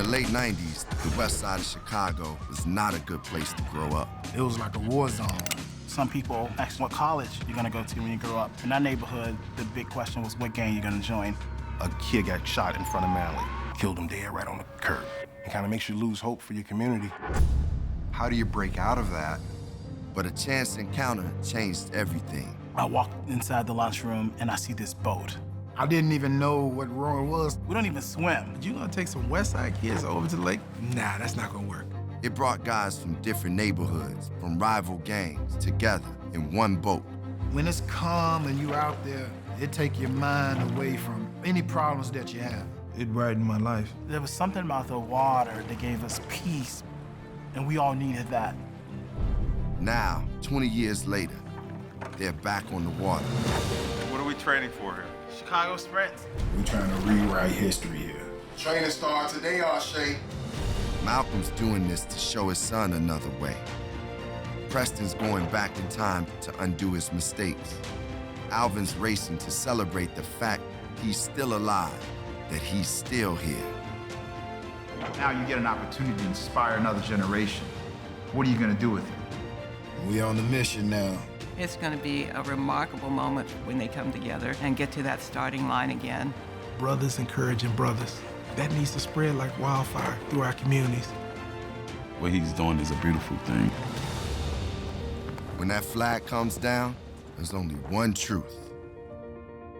late 90s, the west side of Chicago was not a good place to grow up. It was like a war zone. Some people asked what college you're gonna go to when you grow up. In our neighborhood, the big question was what gang you're gonna join. A kid got shot in front of Manly, killed him dead right on the curb. It kind of makes you lose hope for your community. How do you break out of that? But a chance encounter changed everything. I walked inside the lunchroom and I see this boat. I didn't even know what rowing was. We don't even swim. You gonna take some West Side kids over to the lake? Nah, that's not gonna work. It brought guys from different neighborhoods, from rival gangs, together in one boat. When it's calm and you out there, it take your mind away from any problems that you have. It brightened my life. There was something about the water that gave us peace, and we all needed that. Now, 20 years later, they're back on the water. What are we training for here? Chicago Sprints. We're trying to rewrite history here. Training starts today, Arshay. Malcolm's doing this to show his son another way. Preston's going back in time to undo his mistakes. Alvin's racing to celebrate the fact he's still alive, that he's still here. Now you get an opportunity to inspire another generation. What are you gonna do with it? We on the mission now. It's going to be a remarkable moment when they come together and get to that starting line again. Brothers encouraging brothers. That needs to spread like wildfire through our communities. What he's doing is a beautiful thing. When that flag comes down, there's only one truth,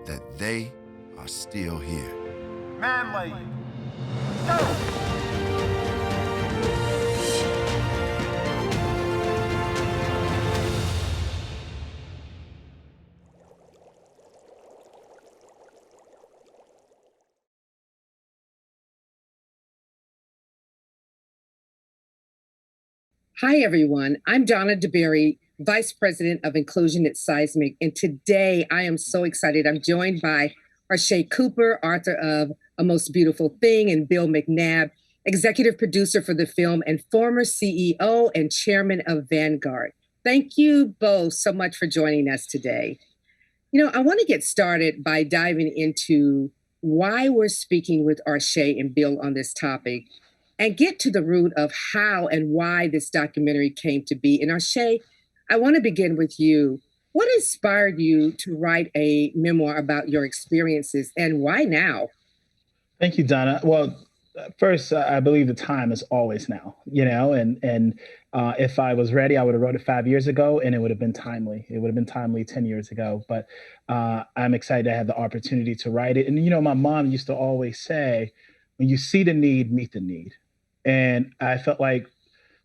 that they are still here. Manly, go! Hi, everyone. I'm Donna DeBerry, Vice President of Inclusion at Seismic. And today I am so excited. I'm joined by Arshay Cooper, author of A Most Beautiful Thing, and Bill McNabb, executive producer for the film and former CEO and chairman of Vanguard. Thank you both so much for joining us today. You know, I want to get started by diving into why we're speaking with Arshay and Bill on this topic, and get to the root of how and why this documentary came to be. And Arshay, I want to begin with you. What inspired you to write a memoir about your experiences, and why now? Thank you, Donna. Well, first, I believe the time is always now, you know, and if I was ready, I would have wrote it 5 years ago and it would have been timely. It would have been timely 10 years ago, but I'm excited to have the opportunity to write it. And, you know, my mom used to always say, when you see the need, meet the need. And I felt like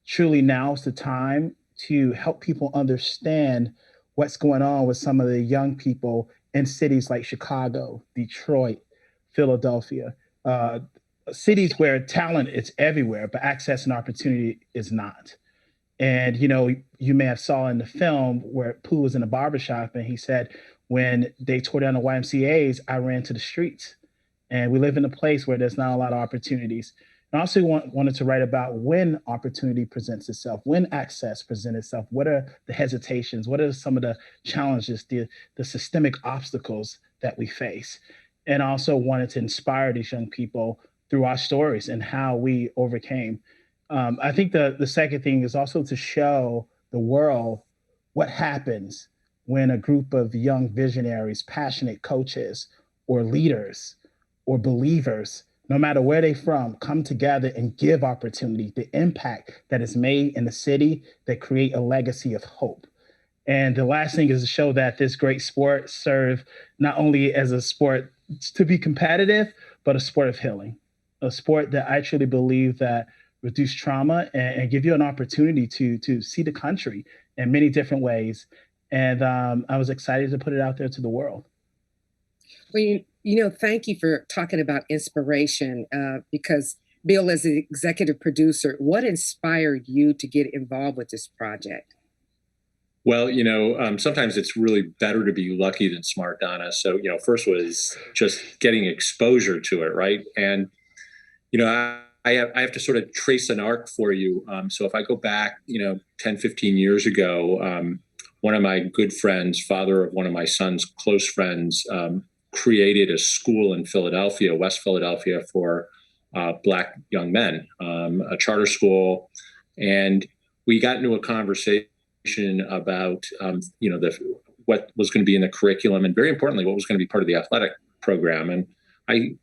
truly now's the time to help people understand what's going on with some of the young people in cities like Chicago, Detroit, Philadelphia, cities where talent is everywhere, but access and opportunity is not. And, you know, you may have saw in the film where Pooh was in a barbershop and he said, when they tore down the YMCAs, I ran to the streets. And we live in a place where there's not a lot of opportunities. I also wanted to write about when opportunity presents itself, when access presents itself, what are the hesitations, what are some of the challenges, the systemic obstacles that we face. And I also wanted to inspire these young people through our stories and how we overcame. I think the second thing is also to show the world what happens when a group of young visionaries, passionate coaches, or leaders, or believers, no matter where they're from, come together and give opportunity, the impact that is made in the city that create a legacy of hope. And the last thing is to show that this great sport serves not only as a sport to be competitive, but a sport of healing, a sport that I truly believe that reduce trauma and give you an opportunity to see the country in many different ways. And I was excited to put it out there to the world. Well, you know, thank you for talking about inspiration, because Bill, as the executive producer, what inspired you to get involved with this project? Well, you know, sometimes it's really better to be lucky than smart, Donna. So, you know, first was just getting exposure to it, right? And, you know, I have to sort of trace an arc for you. So if I go back, you know, 10, 15 years ago, one of my good friends, father of one of my son's close friends, created a school in Philadelphia, West Philadelphia, for Black young men, a charter school. And we got into a conversation about, what was going to be in the curriculum, and very importantly, what was going to be part of the athletic program. And I,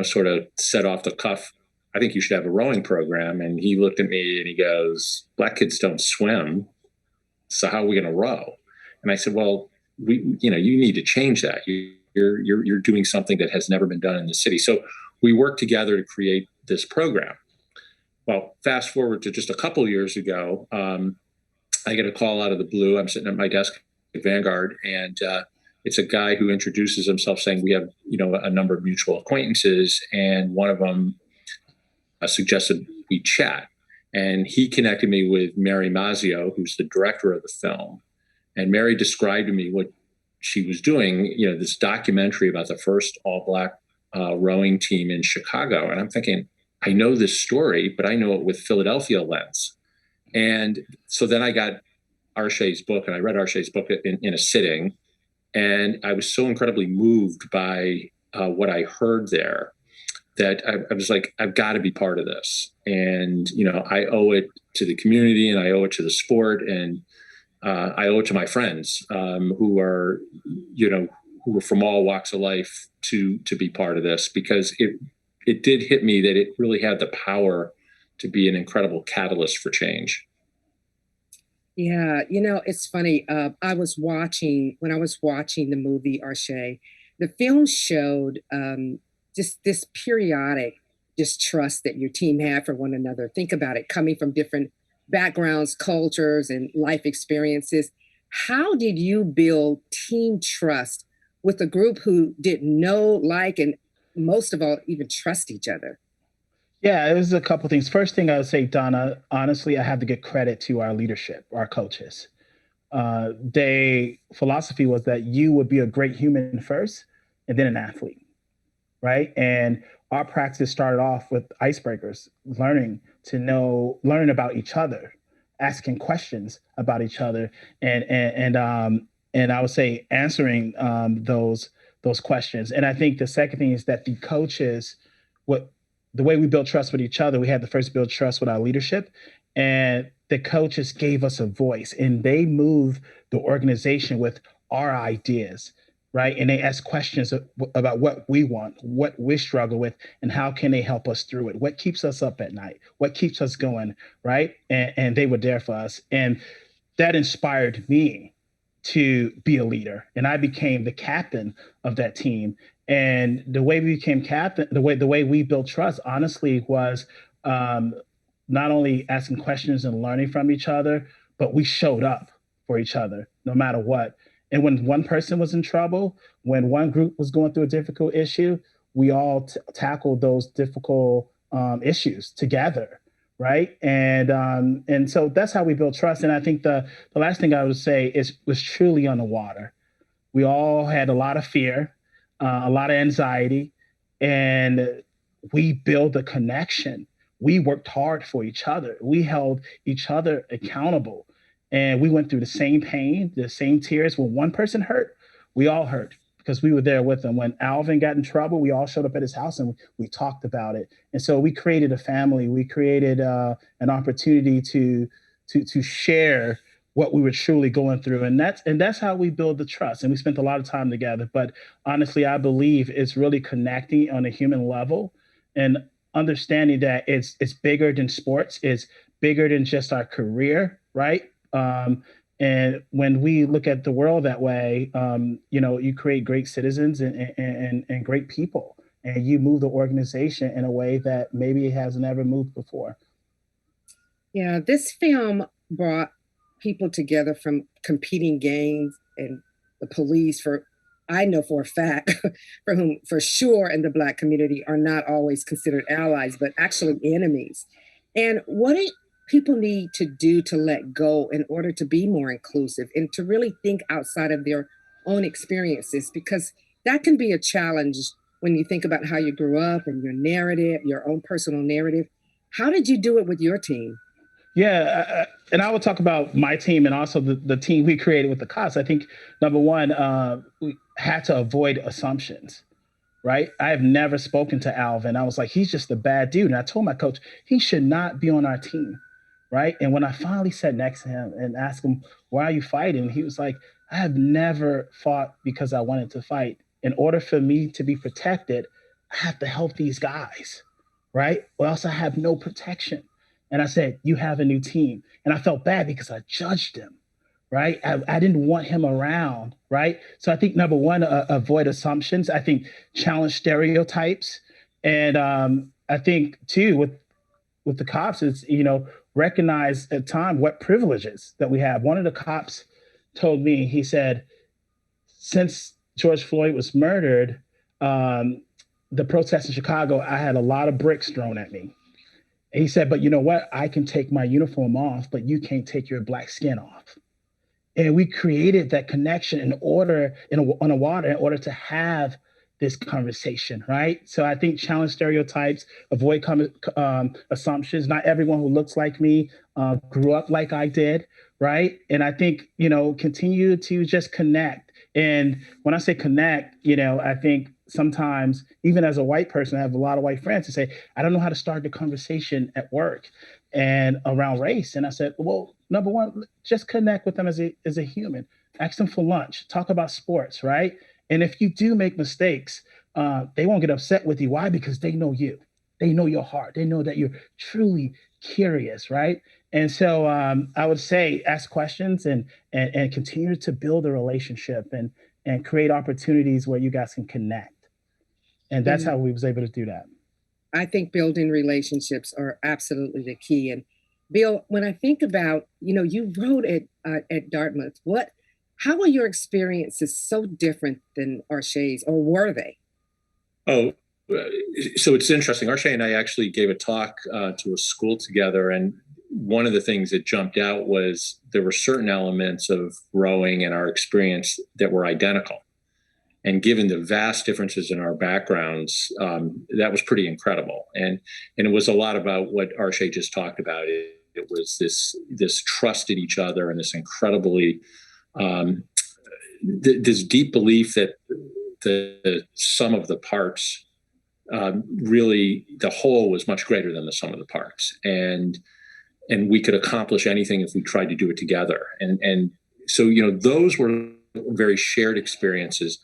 sort of set off the cuff, I think you should have a rowing program. And he looked at me and he goes, Black kids don't swim, so how are we going to row? And I said, well, you need to change that. You're doing something that has never been done in the city. So we worked together to create this program. Well, fast forward to just a couple of years ago, I get a call out of the blue. I'm sitting at my desk at Vanguard, and it's a guy who introduces himself saying we have, a number of mutual acquaintances, and one of them suggested we chat. And he connected me with Mary Mazzio, who's the director of the film. And Mary described to me what she was doing, this documentary about the first all-Black rowing team in Chicago. And I'm thinking, I know this story, but I know it with Philadelphia lens. And so then I got Arshay's book, and I read Arshay's book in a sitting. And I was so incredibly moved by what I heard there that I was like, I've got to be part of this. And, I owe it to the community, and I owe it to the sport, and I owe it to my friends who are from all walks of life to be part of this, because it did hit me that it really had the power to be an incredible catalyst for change. Yeah, it's funny. When I was watching the movie Arshay, the film showed just this periodic distrust that your team had for one another. Think about it, coming from different backgrounds, cultures, and life experiences. How did you build team trust with a group who didn't know, like, and most of all, even trust each other? Yeah, it was a couple things. First thing I would say, Donna, honestly, I have to give credit to our leadership, our coaches. Their philosophy was that you would be a great human first and then an athlete, right? And our practice started off with icebreakers, learning about each other, asking questions about each other, and I would say answering those questions. And I think the second thing is that the coaches, the way we built trust with each other, we had to first build trust with our leadership, and the coaches gave us a voice, and they moved the organization with our ideas, right? And they ask questions about what we want, what we struggle with, and how can they help us through it? What keeps us up at night? What keeps us going, right? And they were there for us. And that inspired me to be a leader. And I became the captain of that team. And the way we became captain, the way we built trust, honestly, was not only asking questions and learning from each other, but we showed up for each other no matter what. And when one person was in trouble, when one group was going through a difficult issue, we all tackled those difficult issues together, right? And so that's how we build trust. And I think the last thing I would say was truly on the water. We all had a lot of fear, a lot of anxiety, and we built a connection. We worked hard for each other. We held each other accountable. And we went through the same pain, the same tears. When one person hurt, we all hurt because we were there with them. When Alvin got in trouble, we all showed up at his house and we talked about it. And so we created a family. We created an opportunity to share what we were truly going through. And that's how we build the trust. And we spent a lot of time together. But honestly, I believe it's really connecting on a human level and understanding that it's bigger than sports. It's bigger than just our career, right? And when we look at the world that way, you create great citizens and great people, and you move the organization in a way that maybe it has never moved before. Yeah, this film brought people together from competing gangs and the police, I know for a fact, for whom for sure in the Black community are not always considered allies, but actually enemies. And what do people need to do to let go in order to be more inclusive and to really think outside of their own experiences? Because that can be a challenge when you think about how you grew up and your narrative, your own personal narrative. How did you do it with your team? Yeah, and I will talk about my team and also the team we created with the cops. I think, number one, we had to avoid assumptions, right? I have never spoken to Alvin. I was like, he's just a bad dude. And I told my coach, he should not be on our team, right? And when I finally sat next to him and asked him, why are you fighting? He was like, I have never fought because I wanted to fight. In order for me to be protected, I have to help these guys, right? Or else I have no protection. And I said, you have a new team. And I felt bad because I judged him, right? I didn't want him around, right? So I think number one, avoid assumptions. I think challenge stereotypes. And I think too, with the cops, it's, recognize at time what privileges that we have. One of the cops told me, he said, since George Floyd was murdered, the protests in Chicago, I had a lot of bricks thrown at me. And he said, but you know what? I can take my uniform off, but you can't take your black skin off. And we created that connection on a water in order to have this conversation, right? So I think challenge stereotypes, avoid assumptions. Not everyone who looks like me grew up like I did, right? And I think, continue to just connect. And when I say connect, I think sometimes, even as a white person, I have a lot of white friends who say, I don't know how to start the conversation at work and around race. And I said, well, number one, just connect with them as a human. Ask them for lunch, talk about sports, right? And if you do make mistakes, they won't get upset with you. Why? Because they know you. They know your heart. They know that you're truly curious, right? And so I would say ask questions and continue to build a relationship and create opportunities where you guys can connect. And that's how we was able to do that. I think building relationships are absolutely the key. And Bill, when I think about, you wrote at Dartmouth, how are your experiences so different than Arshay's, or were they? Oh, so it's interesting. Arshay and I actually gave a talk to a school together, and one of the things that jumped out was there were certain elements of rowing and our experience that were identical. And given the vast differences in our backgrounds, that was pretty incredible. And it was a lot about what Arshay just talked about. It was this trust in each other and this incredibly this deep belief that the sum of the parts really, the whole was much greater than the sum of the parts, and we could accomplish anything if we tried to do it together. And so those were very shared experiences.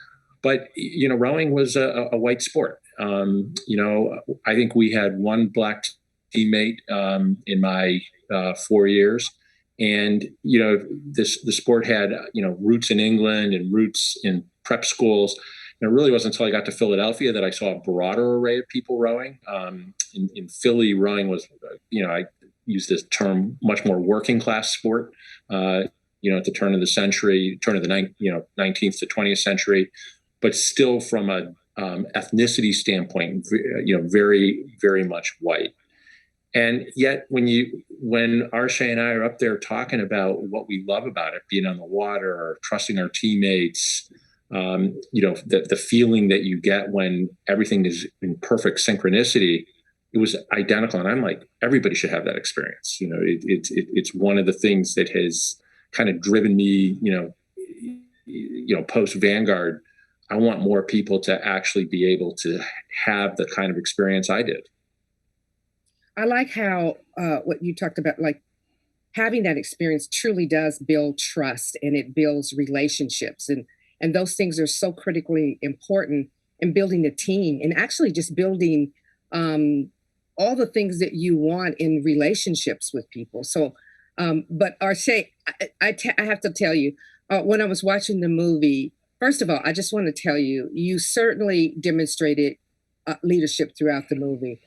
But rowing was a white sport. I think we had one black teammate in my 4 years. And, the sport had, roots in England and roots in prep schools. And it really wasn't until I got to Philadelphia that I saw a broader array of people rowing. In Philly, rowing was, I use this term, much more working class sport, at the turn of the century, turn of the 19th to 20th century, but still from a ethnicity standpoint, very, very much white. And yet when Arshay and I are up there talking about what we love about it, being on the water or trusting our teammates, the feeling that you get when everything is in perfect synchronicity, it was identical. And I'm like, everybody should have that experience. It's one of the things that has kind of driven me, post Vanguard. I want more people to actually be able to have the kind of experience I did. I like how what you talked about, like having that experience truly does build trust and it builds relationships. And those things are so critically important in building a team and actually just building all the things that you want in relationships with people. So, but Arshay, I have to tell you, when I was watching the movie, first of all, I just want to tell you, you certainly demonstrated leadership throughout the movie.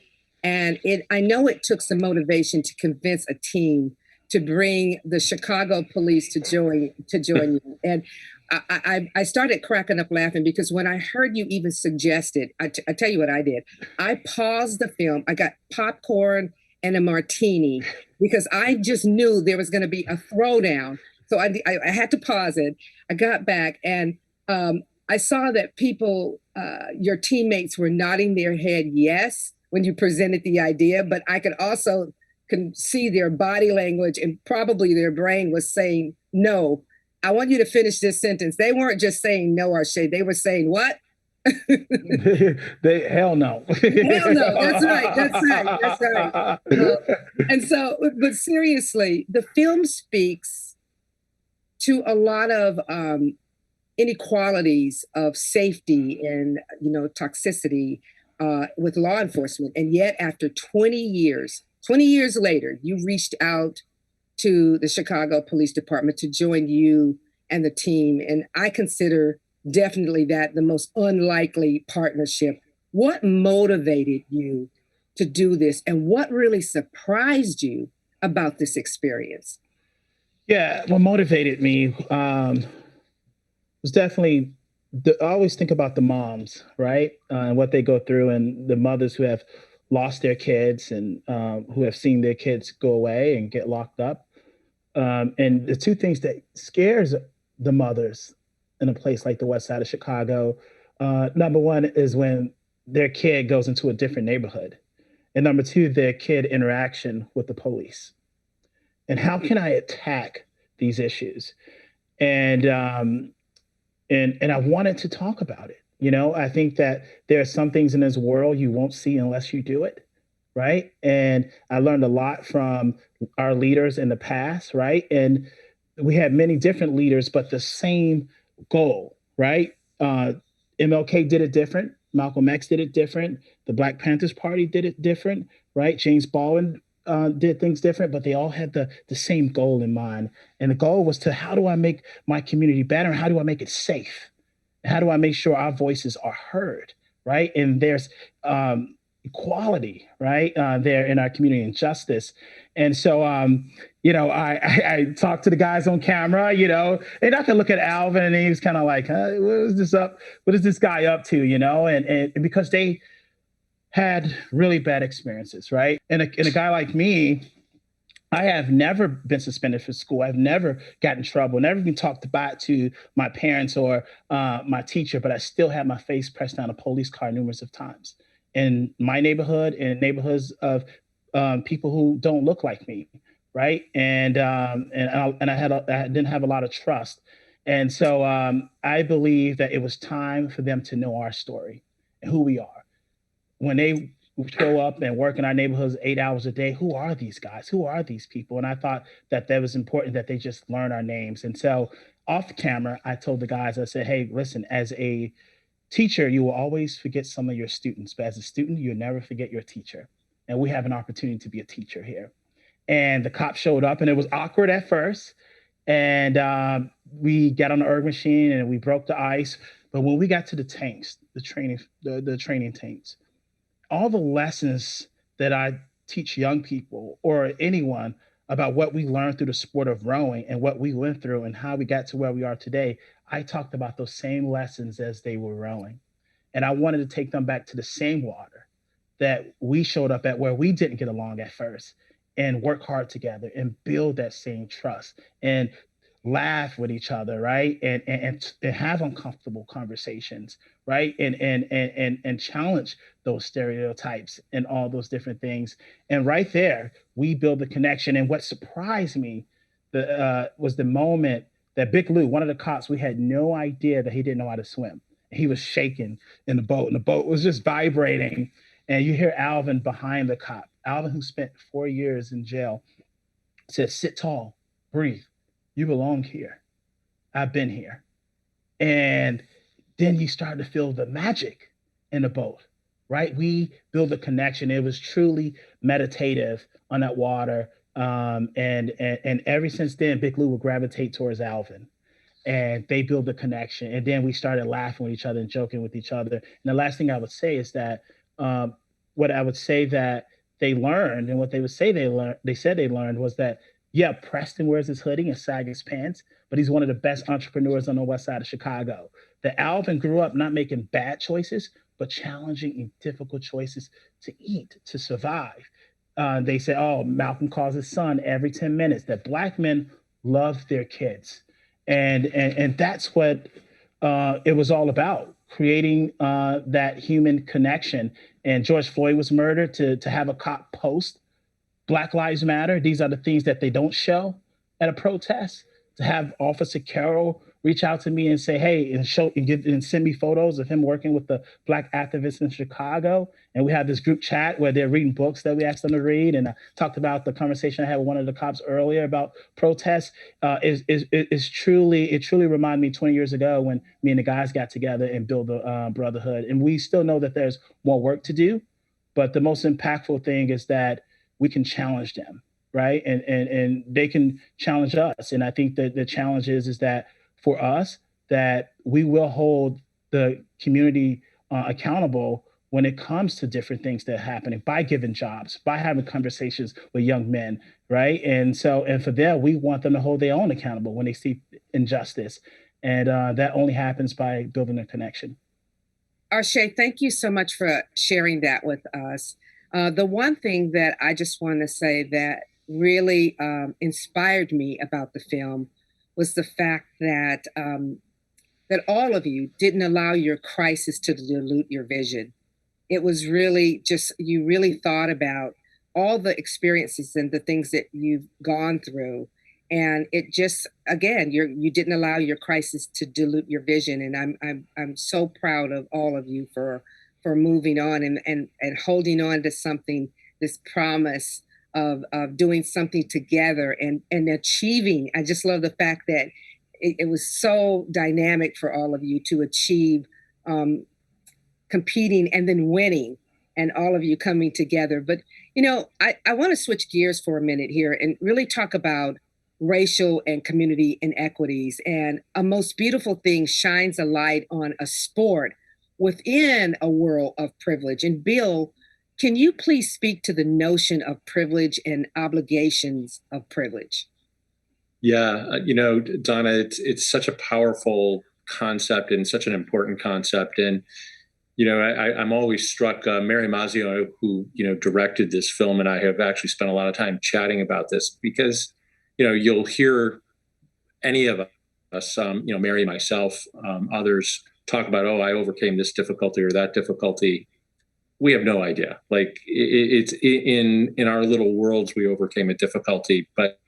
And I know it took some motivation to convince a team to bring the Chicago police to join you. And I started cracking up laughing because when I heard you even suggested, I tell you what I did. I paused the film. I got popcorn and a martini because I just knew there was going to be a throwdown. So I had to pause it. I got back and I saw that people, your teammates were nodding their head yes when you presented the idea, but I could also see their body language and probably their brain was saying, no, I want you to finish this sentence. They weren't just saying no, Arshay. They were saying what? Hell no. Hell no. That's right. That's right. And so, but seriously, the film speaks to a lot of inequalities of safety and toxicity with law enforcement. And yet, after 20 years later, you reached out to the Chicago Police Department to join you and the team. And I consider definitely that the most unlikely partnership. What motivated you to do this, and what really surprised you about this experience? Yeah, what motivated me was definitely, I always think about the moms, right? And what they go through, and the mothers who have lost their kids and who have seen their kids go away and get locked up. And the two things that scares the mothers in a place like the West Side of Chicago, number one is when their kid goes into a different neighborhood. And number two, their kid interaction with the police. And how can I attack these issues? And I wanted to talk about it. I think that there are some things in this world you won't see unless you do it, right? And I learned a lot from our leaders in the past, right? And we had many different leaders, but the same goal, right? MLK did it different. Malcolm X did it different. The Black Panthers Party did it different, right? James Baldwin did things different, but they all had the same goal in mind. And the goal was to, how do I make my community better? And how do I make it safe? And how do I make sure our voices are heard, right? And there's equality, right? There in our community, and justice. And so, I talked to the guys on camera, and I could look at Alvin, and he was kind of like, what is this guy up to, and because they had really bad experiences, right? And a guy like me, I have never been suspended from school. I've never gotten in trouble, never been talked about to my parents or my teacher, but I still had my face pressed down a police car numerous of times in my neighborhood and neighborhoods of people who don't look like me, right? And I didn't have a lot of trust. And so I believe that it was time for them to know our story and who we are. When they show up and work in our neighborhoods 8 hours a day, who are these guys? Who are these people? And I thought that was important, that they just learn our names. And so off camera, I told the guys, I said, hey, listen, as a teacher, you will always forget some of your students, but as a student, you'll never forget your teacher. And we have an opportunity to be a teacher here. And the cop showed up, and it was awkward at first. And we got on the erg machine and we broke the ice. But when we got to the tanks, the training tanks, all the lessons that I teach young people or anyone about what we learned through the sport of rowing and what we went through and how we got to where we are today, I talked about those same lessons as they were rowing. And I wanted to take them back to the same water that we showed up at, where we didn't get along at first, and work hard together and build that same trust and laugh with each other, right? And have uncomfortable conversations, right? And challenge those stereotypes and all those different things. And right there, we build the connection. And what surprised me was the moment that Big Lou, one of the cops, we had no idea that he didn't know how to swim. He was shaking in the boat, and the boat was just vibrating. And you hear Alvin behind the cop. Alvin, who spent 4 years in jail, said, sit tall, breathe. You belong here. I've been here. And then you start to feel the magic in the boat, right? We build a connection. It was truly meditative on that water. And ever since then, Big Lou would gravitate towards Alvin. And they build a connection. And then we started laughing with each other and joking with each other. And the last thing I would say is that what I would say that they learned, and what they would say they said they learned was that, yeah, Preston wears his hoodie and sags his pants, but he's one of the best entrepreneurs on the West Side of Chicago. That Alvin grew up not making bad choices, but challenging and difficult choices to eat, to survive. They said, oh, Malcolm calls his son every 10 minutes, that Black men love their kids. And that's what it was all about, creating that human connection. And George Floyd was murdered, to have a cop post Black Lives Matter. These are the things that they don't show at a protest, to have Officer Carroll reach out to me and say, hey, and send me photos of him working with the Black activists in Chicago. And we have this group chat where they're reading books that we asked them to read. And I talked about the conversation I had with one of the cops earlier about protests. It truly reminded me 20 years ago when me and the guys got together and built a brotherhood. And we still know that there's more work to do. But the most impactful thing is that we can challenge them, right? And they can challenge us. And I think that the challenge is that for us, that we will hold the community accountable when it comes to different things that are happening, by giving jobs, by having conversations with young men, right? And for them, we want them to hold their own accountable when they see injustice. And that only happens by building a connection. Arshay, thank you so much for sharing that with us. The one thing that I just want to say that really inspired me about the film was the fact that that all of you didn't allow your crisis to dilute your vision. It was really just, you really thought about all the experiences and the things that you've gone through. And it just, again, you didn't allow your crisis to dilute your vision. And I'm so proud of all of you for moving on and holding on to something, this promise of doing something together and achieving. I just love the fact that it was so dynamic for all of you to achieve competing and then winning, and all of you coming together. But, I want to switch gears for a minute here and really talk about racial and community inequities. And A Most Beautiful Thing shines a light on a sport within a world of privilege. And Bill, can you please speak to the notion of privilege and obligations of privilege? Yeah, Donna, it's such a powerful concept and such an important concept. And, I'm always struck, Mary Mazzio, who, directed this film, and I have actually spent a lot of time chatting about this because, you'll hear any of us, Mary, myself, others talk about, I overcame this difficulty or that difficulty. We have no idea. Like it's in our little worlds, we overcame a difficulty, but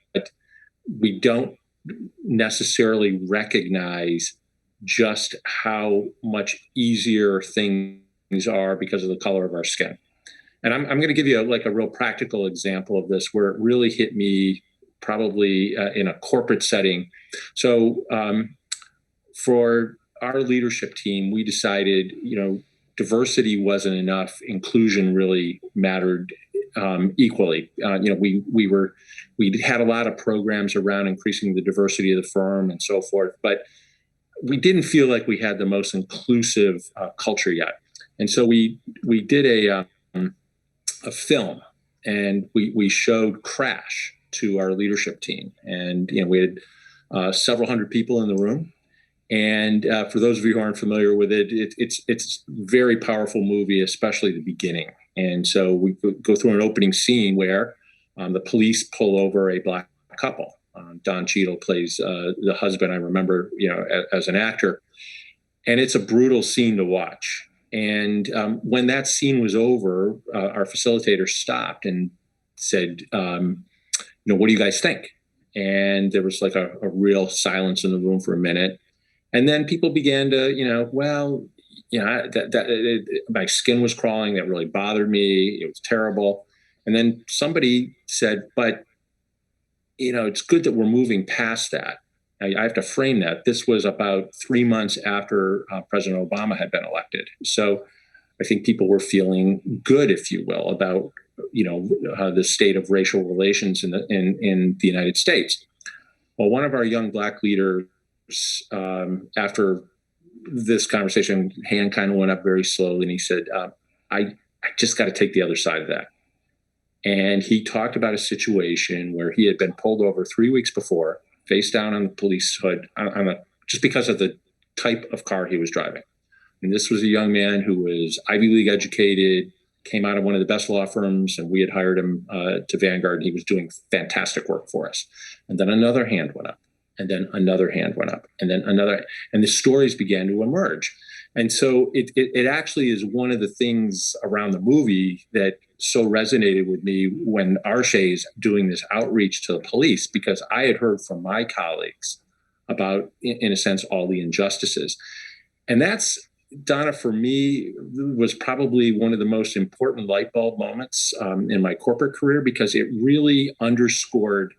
we don't necessarily recognize just how much easier things are because of the color of our skin. And I'm going to give you a real practical example of this where it really hit me probably in a corporate setting. So for our leadership team, we decided, diversity wasn't enough. Inclusion really mattered equally. We had a lot of programs around increasing the diversity of the firm and so forth, but we didn't feel like we had the most inclusive culture yet. And so we did a film, and we showed Crash to our leadership team, and we had several hundred people in the room. And for those of you who aren't familiar with it, it's a very powerful movie, especially the beginning. And so we go through an opening scene where the police pull over a Black couple. Don Cheadle plays the husband, I remember, as an actor. And it's a brutal scene to watch. And when that scene was over, our facilitator stopped and said, what do you guys think? And there was like a real silence in the room for a minute. And then people began to, my skin was crawling. That really bothered me. It was terrible. And then somebody said, but, it's good that we're moving past that. I have to frame that. This was about 3 months after President Obama had been elected. So I think people were feeling good, if you will, about, the state of racial relations in the United States. Well, one of our young Black leaders, after this conversation, hand kind of went up very slowly, and he said, I just got to take the other side of that. And he talked about a situation where he had been pulled over 3 weeks before, face down on the police hood, just because of the type of car he was driving. And this was a young man who was Ivy League educated, came out of one of the best law firms, and we had hired him to Vanguard, and he was doing fantastic work for us. And then another hand went up. And then another hand went up, and then another, and the stories began to emerge. And so it actually is one of the things around the movie that so resonated with me when Arshay is doing this outreach to the police, because I had heard from my colleagues about, in a sense, all the injustices. And that's, Donna, for me, was probably one of the most important light bulb moments in my corporate career, because it really underscored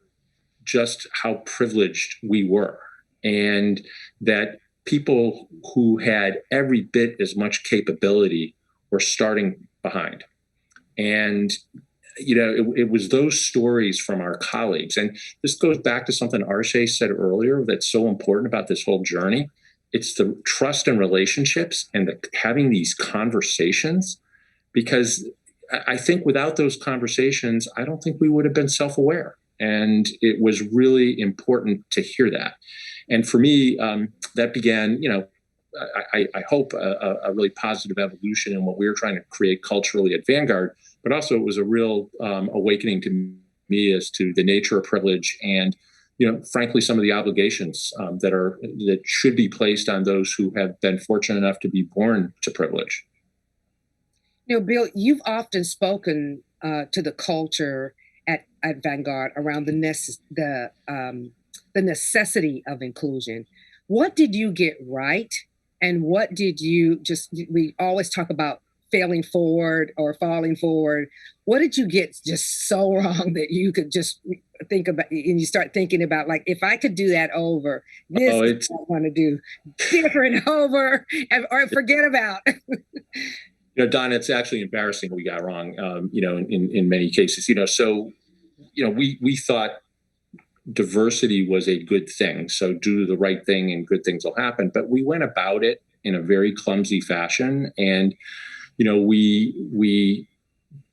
just how privileged we were, and that people who had every bit as much capability were starting behind. And, it was those stories from our colleagues. And this goes back to something Arshay said earlier that's so important about this whole journey. It's the trust and relationships and having these conversations, because I think without those conversations, I don't think we would have been self-aware. And it was really important to hear that. And for me, that began, I hope a really positive evolution in what we were trying to create culturally at Vanguard, but also it was a real awakening to me as to the nature of privilege and, frankly, some of the obligations that should be placed on those who have been fortunate enough to be born to privilege. Bill, you've often spoken to the culture at Vanguard around the necessity of inclusion. What did you get right? And what did we always talk about failing forward or falling forward. What did you get just so wrong that you could just think about, and you start thinking about, like, if I could do that over, this is what I want to do different over, or forget about. Don, it's actually embarrassing we got wrong, in many cases, so, we thought diversity was a good thing. So do the right thing and good things will happen. But we went about it in a very clumsy fashion. And, we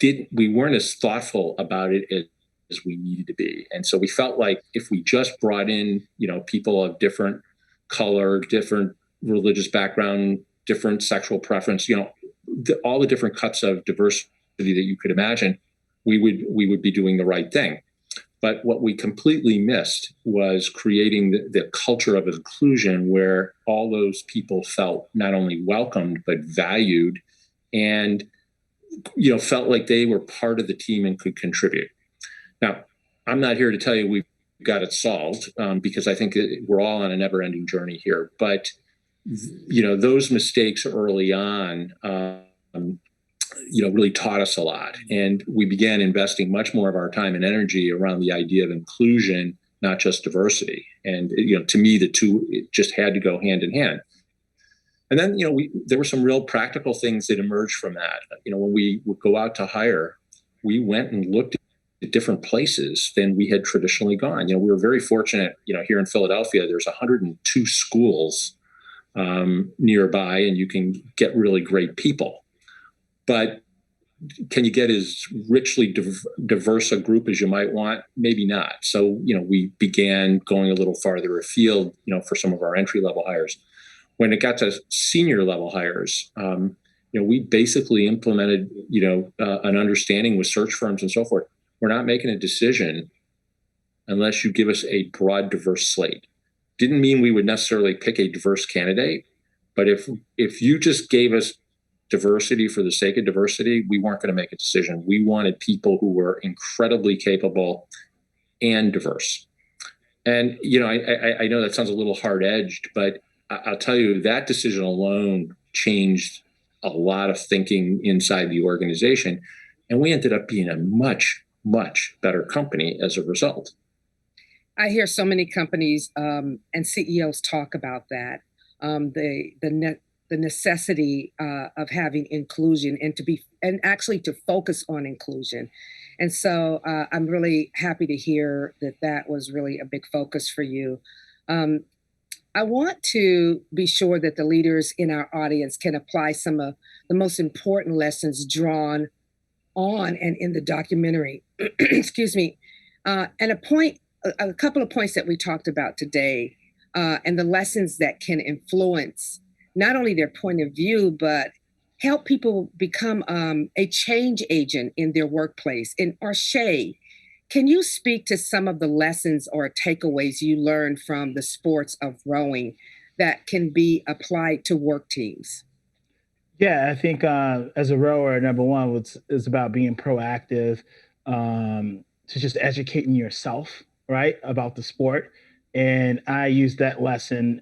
weren't as thoughtful about it as we needed to be. And so we felt like if we just brought in, people of different color, different religious background, different sexual preference, all the different cuts of diversity that you could imagine, we would be doing the right thing. But what we completely missed was creating the culture of inclusion where all those people felt not only welcomed, but valued and, felt like they were part of the team and could contribute. Now, I'm not here to tell you we've got it solved, because I think we're all on a never-ending journey here. But, those mistakes early on, really taught us a lot. And we began investing much more of our time and energy around the idea of inclusion, not just diversity. And, to me, the two, it just had to go hand in hand. And then, there were some real practical things that emerged from that. When we would go out to hire, we went and looked at different places than we had traditionally gone. We were very fortunate, here in Philadelphia, there's 102 schools nearby, and you can get really great people. But can you get as richly diverse a group as you might want? Maybe not. So, we began going a little farther afield, for some of our entry-level hires. When it got to senior level hires, we basically implemented, an understanding with search firms and so forth. We're not making a decision unless you give us a broad, diverse slate. Didn't mean we would necessarily pick a diverse candidate, but if you just gave us diversity for the sake of diversity, we weren't going to make a decision. We wanted people who were incredibly capable and diverse. And, I know that sounds a little hard-edged, but I'll tell you that decision alone changed a lot of thinking inside the organization. And we ended up being a much, much better company as a result. I hear so many companies and CEOs talk about that, the necessity of having inclusion and actually to focus on inclusion. And so I'm really happy to hear that was really a big focus for you. I want to be sure that the leaders in our audience can apply some of the most important lessons drawn on and in the documentary. Excuse me. And a couple of points that we talked about today, and the lessons that can influence not only their point of view, but help people become a change agent in their workplace. And Arshay, can you speak to some of the lessons or takeaways you learned from the sports of rowing that can be applied to work teams? Yeah, I think as a rower, number one is about being proactive, to just educating yourself, right, about the sport. And I use that lesson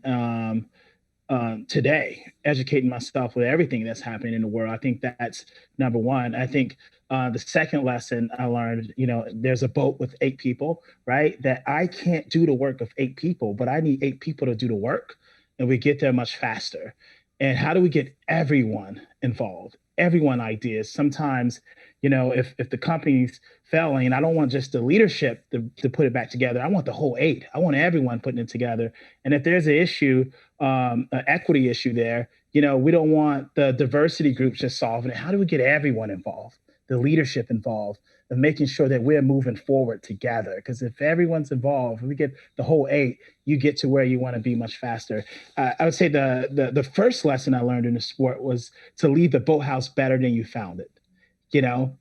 today, educating myself with everything that's happening in the world. I think that's number one. I think the second lesson I learned, there's a boat with 8 people, right? That I can't do the work of 8 people, but I need 8 people to do the work, and we get there much faster. And how do we get everyone involved? Everyone ideas. Sometimes, if the company's failing, I don't want just the leadership to put it back together. I want the whole 8. I want everyone putting it together. And if there's an issue, an equity issue there, we don't want the diversity groups just solving it. How do we get everyone involved, the leadership involved, and making sure that we're moving forward together? Because if everyone's involved, if we get the whole 8, you get to where you want to be much faster. I would say the first lesson I learned in the sport was to leave the boathouse better than you found it.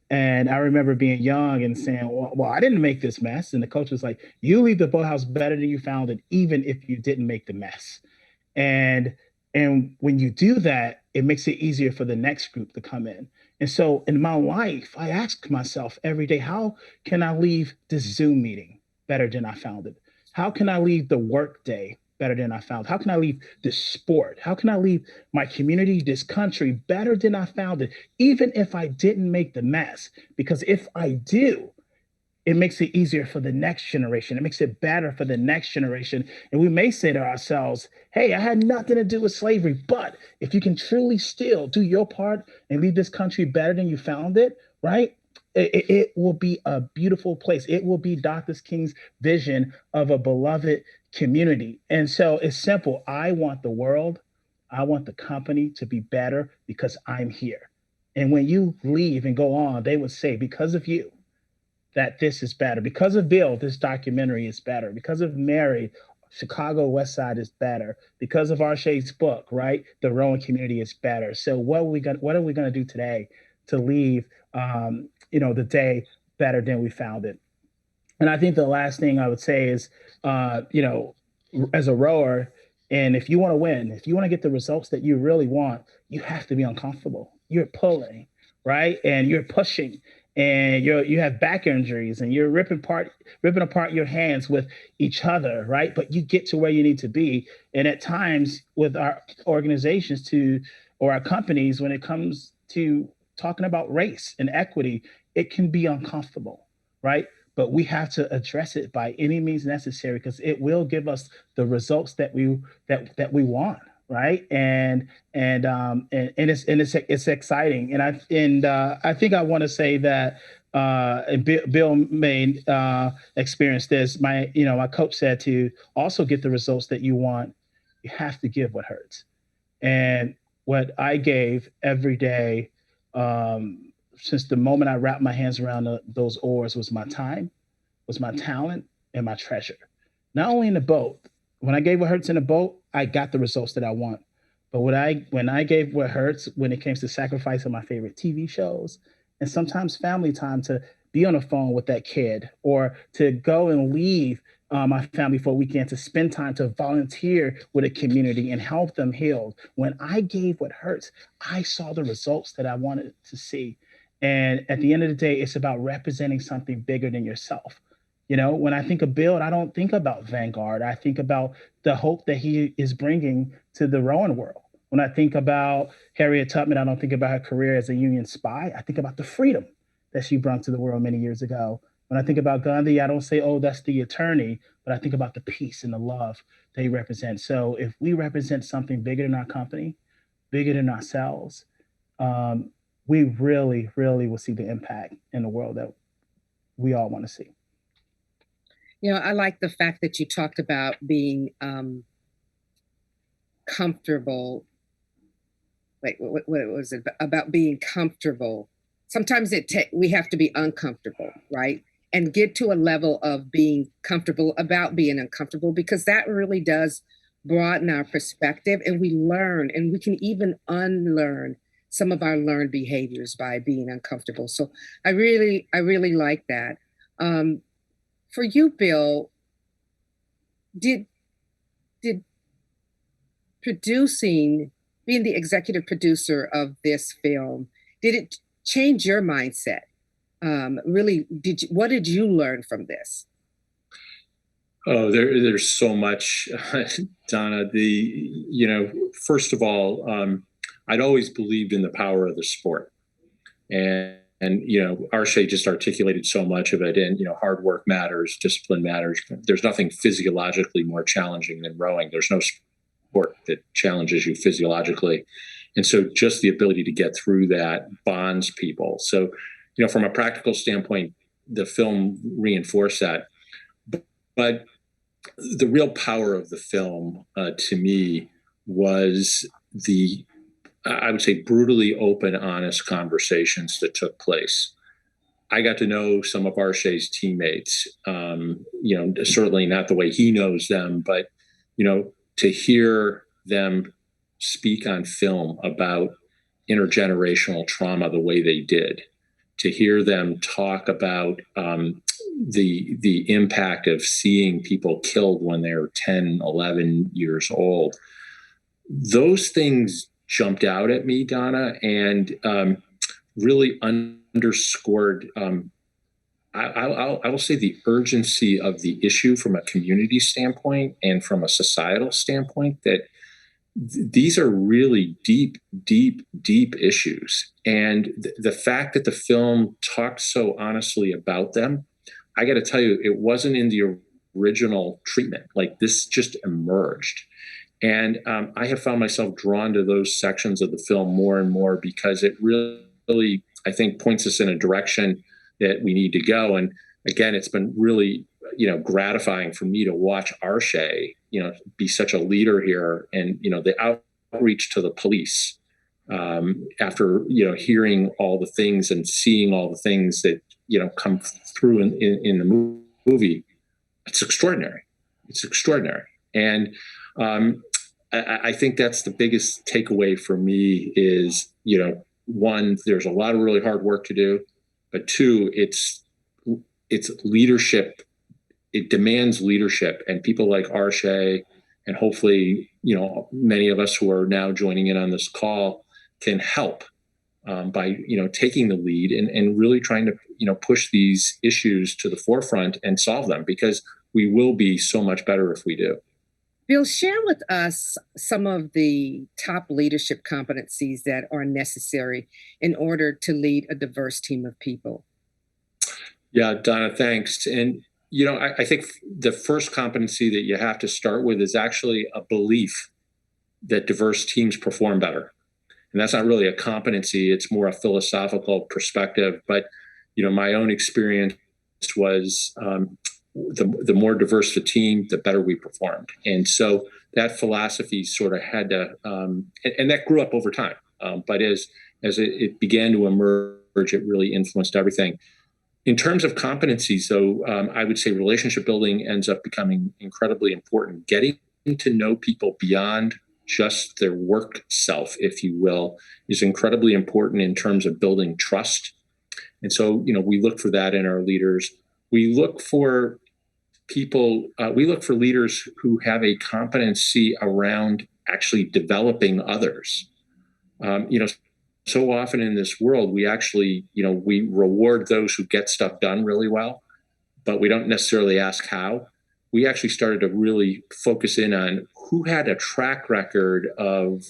And I remember being young and saying, well, I didn't make this mess. And the coach was like, you leave the boathouse better than you found it, even if you didn't make the mess. And when you do that, it makes it easier for the next group to come in. And so in my life, I ask myself every day, how can I leave this Zoom meeting better than I found it? How can I leave the work day better than I found? How can I leave this sport? How can I leave my community, this country better than I found it, even if I didn't make the mess? Because if I do, it makes it easier for the next generation. It makes it better for the next generation. And we may say to ourselves, hey, I had nothing to do with slavery, but if you can truly still do your part and leave this country better than you found it, right? It will be a beautiful place. It will be Dr. King's vision of a beloved community. And so it's simple. I want the company to be better because I'm here. And when you leave and go on, they would say, because of you, that this is better. Because of Bill, this documentary is better. Because of Mary, Chicago West Side is better. Because of Arshay's book, right, the rowing community is better. So what are we gonna do today to leave the day better than we found it? And I think the last thing I would say is, as a rower, and if you want to win, if you want to get the results that you really want, you have to be uncomfortable. You're pulling, right? And you're pushing, and you have back injuries, and you're ripping apart your hands with each other, right? But you get to where you need to be. And at times with our organizations or our companies, when it comes to talking about race and equity, it can be uncomfortable, right? But we have to address it by any means necessary, because it will give us the results that we want, right? And it's exciting. And I think I want to say that and Bill may experience this. My coach said to also get the results that you want, you have to give what hurts. And what I gave every day, since the moment I wrapped my hands around those oars, was my time, was my talent, and my treasure. Not only in the boat. When I gave what hurts in the boat, I got the results that I want. But when I gave what hurts, when it came to sacrificing my favorite TV shows, and sometimes family time, to be on the phone with that kid, or to go and leave my family for a weekend, to spend time to volunteer with a community and help them heal. When I gave what hurts, I saw the results that I wanted to see. And at the end of the day, it's about representing something bigger than yourself. When I think of Bill, I don't think about Vanguard. I think about the hope that he is bringing to the rowing world. When I think about Harriet Tubman, I don't think about her career as a Union spy. I think about the freedom that she brought to the world many years ago. When I think about Gandhi, I don't say, oh, that's the attorney, but I think about the peace and the love they represent. So if we represent something bigger than our company, bigger than ourselves, we really, really will see the impact in the world that we all want to see. I like the fact that you talked about being comfortable. Wait, what was it about being comfortable? Sometimes we have to be uncomfortable, right? And get to a level of being comfortable about being uncomfortable, because that really does broaden our perspective, and we learn, and we can even unlearn some of our learned behaviors by being uncomfortable. So I really like that. For you, Bill, did producing being the executive producer of this film, did it change your mindset? Really, what did you learn from this? Oh, there's so much, Donna. First of all, I'd always believed in the power of the sport, and Arshay just articulated so much of it. And hard work matters, discipline matters. There's nothing physiologically more challenging than rowing. There's no sport that challenges you physiologically, and so just the ability to get through that bonds people. So, from a practical standpoint, the film reinforced that. But the real power of the film, to me, was I would say, brutally open, honest conversations that took place. I got to know some of Arshay's teammates, certainly not the way he knows them, but, to hear them speak on film about intergenerational trauma the way they did, to hear them talk about the impact of seeing people killed when they're 10, 11 years old. Those things jumped out at me, Donna, and really underscored, I will say, the urgency of the issue from a community standpoint and from a societal standpoint, that these are really deep, deep, deep issues. And the fact that the film talked so honestly about them, I got to tell you, it wasn't in the original treatment. Like, this just emerged. And I have found myself drawn to those sections of the film more and more, because it really, I think, points us in a direction that we need to go. And again, it's been really, gratifying for me to watch Arshay, be such a leader here, and, the outreach to the police, after, hearing all the things and seeing all the things that, come through in the movie. It's extraordinary. It's extraordinary. And I think that's the biggest takeaway for me is, one, there's a lot of really hard work to do, but two, it's leadership. It demands leadership, and people like Arshay, and hopefully, many of us who are now joining in on this call can help by, taking the lead and really trying to, push these issues to the forefront and solve them, because we will be so much better if we do. Bill, share with us some of the top leadership competencies that are necessary in order to lead a diverse team of people. Yeah, Donna, thanks. And, I think the first competency that you have to start with is actually a belief that diverse teams perform better. And that's not really a competency, it's more a philosophical perspective. But, my own experience was the more diverse the team, the better we performed. And so that philosophy sort of had to, and that grew up over time. But as it began to emerge, it really influenced everything. In terms of competencies, though, I would say relationship building ends up becoming incredibly important. Getting to know people beyond just their work self, if you will, is incredibly important in terms of building trust. And so, we look for that in our leaders. We look for leaders who have a competency around actually developing others. So often in this world, we actually, we reward those who get stuff done really well, but we don't necessarily ask how. We actually started to really focus in on who had a track record of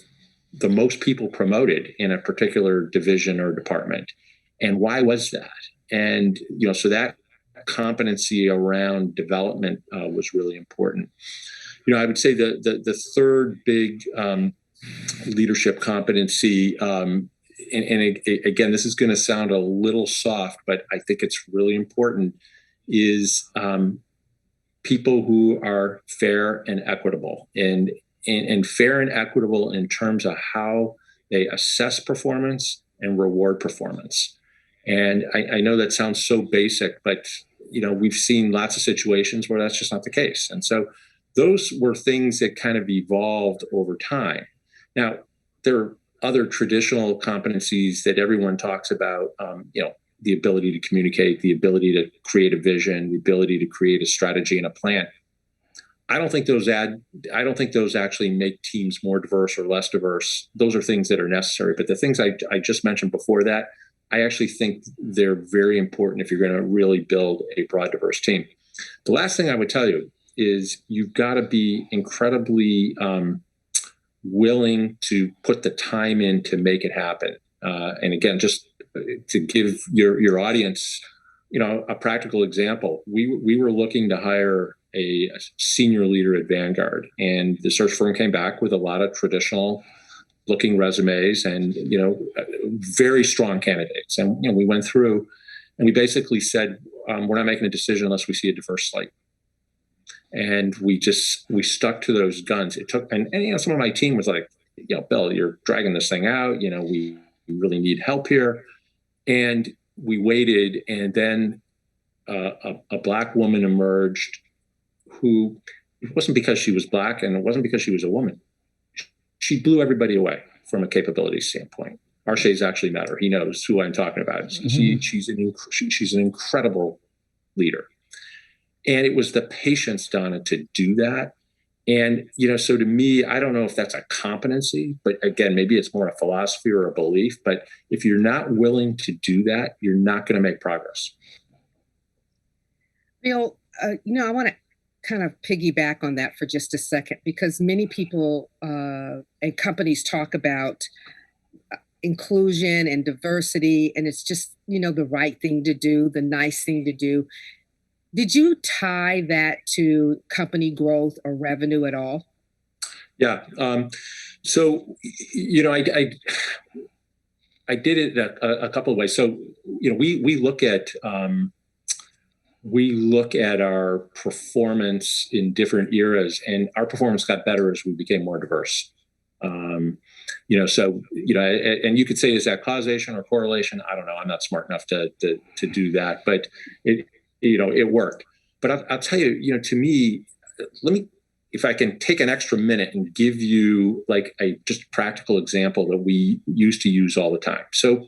the most people promoted in a particular division or department, and why was that? And, so that competency around development was really important. I would say the third big leadership competency, and again, this is going to sound a little soft, but I think it's really important, is people who are fair and equitable, and fair and equitable in terms of how they assess performance and reward performance. And I know that sounds so basic, but we've seen lots of situations where that's just not the case. And so those were things that kind of evolved over time. Now, there are other traditional competencies that everyone talks about, the ability to communicate, the ability to create a vision, the ability to create a strategy and a plan. I don't think those actually make teams more diverse or less diverse. Those are things that are necessary. But the things I just mentioned before that, I actually think they're very important if you're going to really build a broad, diverse team. The last thing I would tell you is you've got to be incredibly willing to put the time in to make it happen. And again, just to give your audience, a practical example, we were looking to hire a senior leader at Vanguard, and the search firm came back with a lot of traditional looking resumes and, very strong candidates. And, we went through and we basically said, we're not making a decision unless we see a diverse slate. And we stuck to those guns. It took, and some of my team was like, Bill, you're dragging this thing out. We really need help here. And we waited, and then a Black woman emerged who, it wasn't because she was Black and it wasn't because she was a woman. She blew everybody away from a capability standpoint. Arshay's actually met her. He knows who I'm talking about. Mm-hmm. She's an incredible leader. And it was the patience, Donna, to do that. And, so to me, I don't know if that's a competency, but again, maybe it's more a philosophy or a belief. But if you're not willing to do that, you're not going to make progress. Bill, I want to kind of piggyback on that for just a second, because many people and companies talk about inclusion and diversity, and it's just, the right thing to do, the nice thing to do. Did you tie that to company growth or revenue at all? Yeah. So, I did it a couple of ways. So, we look at our performance in different eras, and our performance got better as we became more diverse. And you could say, is that causation or correlation? I don't know. I'm not smart enough to do that, but it worked. But I'll tell you, to me, if I can take an extra minute and give you like a just practical example that we used to use all the time. So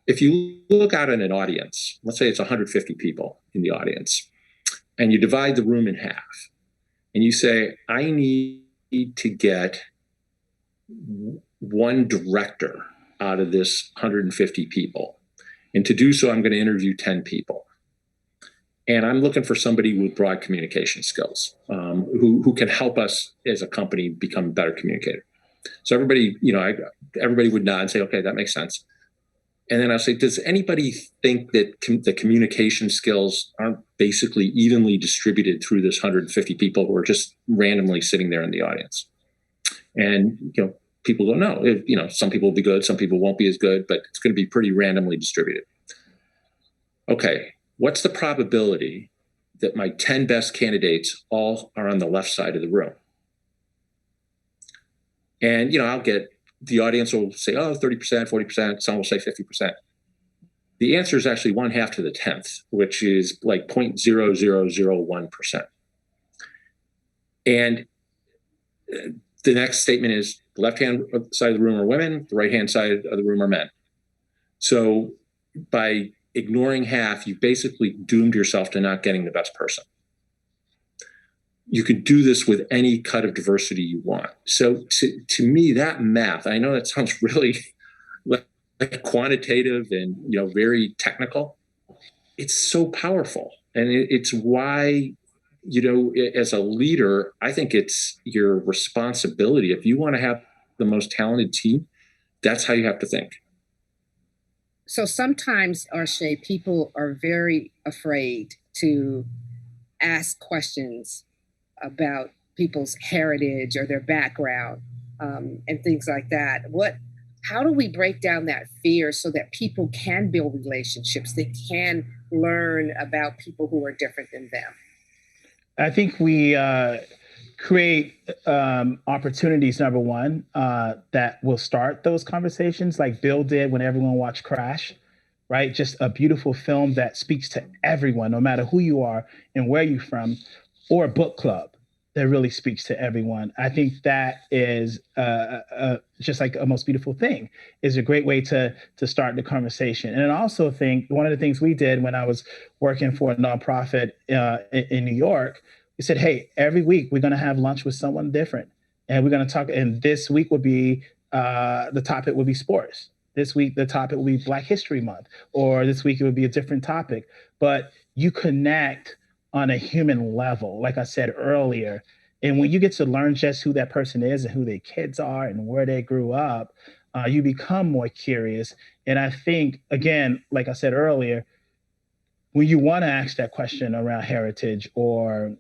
if you look out at an audience, let's say it's 150 people in the audience, and you divide the room in half, and you say, I need to get one director out of this 150 people. And to do so, I'm going to interview 10 people. And I'm looking for somebody with broad communication skills, who can help us as a company become a better communicator. So everybody would nod and say, okay, that makes sense. And then I'll say, does anybody think that the communication skills aren't basically evenly distributed through this 150 people who are just randomly sitting there in the audience? And, people don't know. Some people will be good, some people won't be as good, but it's going to be pretty randomly distributed. Okay. What's the probability that my 10 best candidates all are on the left side of the room? And, the audience will say, 30%, 40%, some will say 50%. The answer is actually 1/2 to the 10th, which is like 0.0001%. And the next statement is the left-hand side of the room are women, the right-hand side of the room are men. So by ignoring half, you basically doomed yourself to not getting the best person. You could do this with any cut of diversity you want. So to me, that math, I know that sounds really like quantitative and very technical. It's so powerful. And it's why, as a leader, I think it's your responsibility. If you want to have the most talented team, that's how you have to think. So sometimes, Arshay, people are very afraid to ask questions about people's heritage or their background and things like that. How do we break down that fear so that people can build relationships? They can learn about people who are different than them. I think we create opportunities, number one, that will start those conversations like Bill did when everyone watched Crash, right? Just a beautiful film that speaks to everyone, no matter who you are and where you're from, or a book club that really speaks to everyone. I think that is just like a most beautiful thing, is a great way to start the conversation. And I also think one of the things we did when I was working for a nonprofit in New York we said, hey, every week we're going to have lunch with someone different. And we're going to talk. And this week would be, the topic would be sports. This week, the topic will be Black History Month, or this week it would be a different topic. But you connect on a human level, like I said earlier. And when you get to learn just who that person is and who their kids are and where they grew up, you become more curious. And I think, again, like I said earlier, when you want to ask that question around heritage or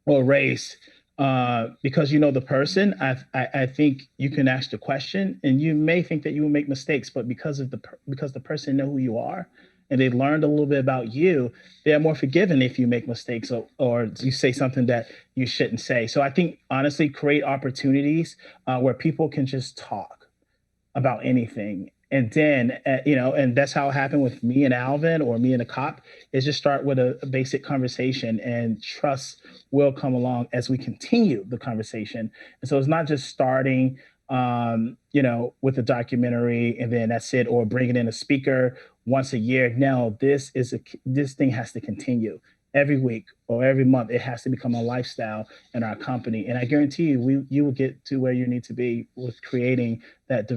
race, because you know the person, I think you can ask the question, and you may think that you will make mistakes, but because the person know who you are, and they learned a little bit about you, they're more forgiving if you make mistakes or you say something that you shouldn't say. So I think honestly, create opportunities where people can just talk about anything. And then, and that's how it happened with me and Alvin, or me and a cop, is just start with a basic conversation, and trust will come along as we continue the conversation. And so it's not just starting, with a documentary and then that's it, or bringing in a speaker once a year. No, this thing has to continue every week or every month. It has to become a lifestyle in our company. And I guarantee you will get to where you need to be with creating that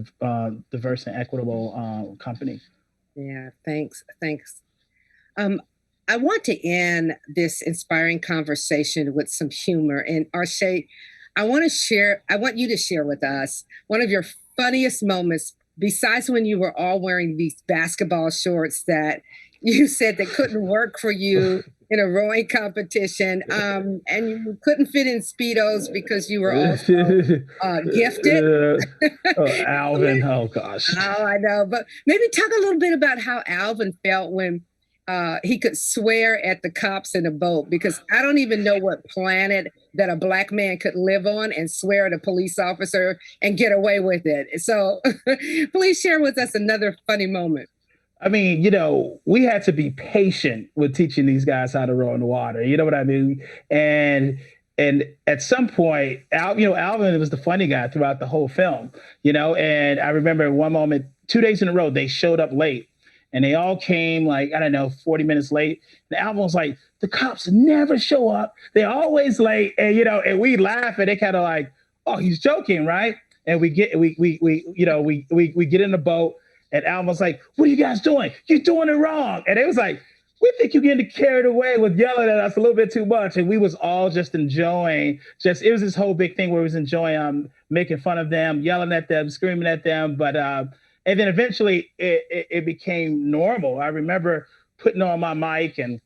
diverse and equitable company. Yeah, thanks. I want to end this inspiring conversation with some humor. And Arshay, I want you to share with us one of your funniest moments, besides when you were all wearing these basketball shorts that you said that couldn't work for you in a rowing competition, and you couldn't fit in Speedos because you were also gifted. Alvin, oh gosh. Oh, I know. But maybe talk a little bit about how Alvin felt when he could swear at the cops in a boat, because I don't even know what planet that a Black man could live on and swear at a police officer and get away with it. So please share with us another funny moment. I mean, we had to be patient with teaching these guys how to row in the water. You know what I mean? And at some point, Alvin was the funny guy throughout the whole film, and I remember one moment, 2 days in a row, they showed up late. And they all came 40 minutes late. And Alvin was like, the cops never show up. They're always late. And, and we laugh, and they kind of like, oh, he's joking, right? And we get in the boat, and Alvin was like, what are you guys doing? You're doing it wrong. And it was like, we think you're getting carried away with yelling at us a little bit too much. And we was all just enjoying, it was this whole big thing where we was enjoying making fun of them, yelling at them, screaming at them. But, and then eventually it became normal. I remember putting on my mic and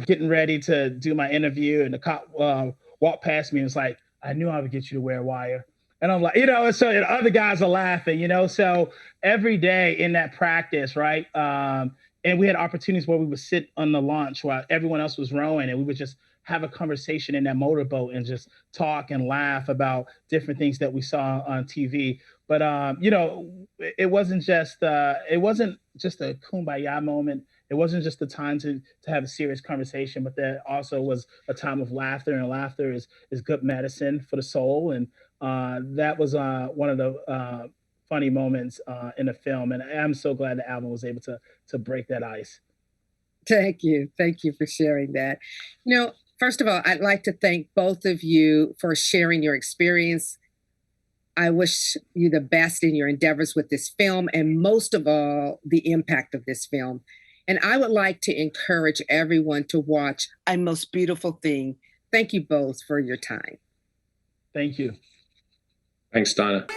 getting ready to do my interview, and the cop walked past me and was like, I knew I would get you to wear a wire. And I'm like, so and other guys are laughing, so every day in that practice, right? And we had opportunities where we would sit on the launch while everyone else was rowing, and we would just have a conversation in that motorboat and just talk and laugh about different things that we saw on TV. But, it wasn't just a kumbaya moment. It wasn't just the time to have a serious conversation, but there also was a time of laughter, and laughter is good medicine for the soul. And that was one of the funny moments in the film. And I'm so glad that Alvin was able to break that ice. Thank you. Thank you for sharing that. First of all, I'd like to thank both of you for sharing your experience. I wish you the best in your endeavors with this film, and most of all, the impact of this film. And I would like to encourage everyone to watch A Most Beautiful Thing. Thank you both for your time. Thank you. Thanks, Donna.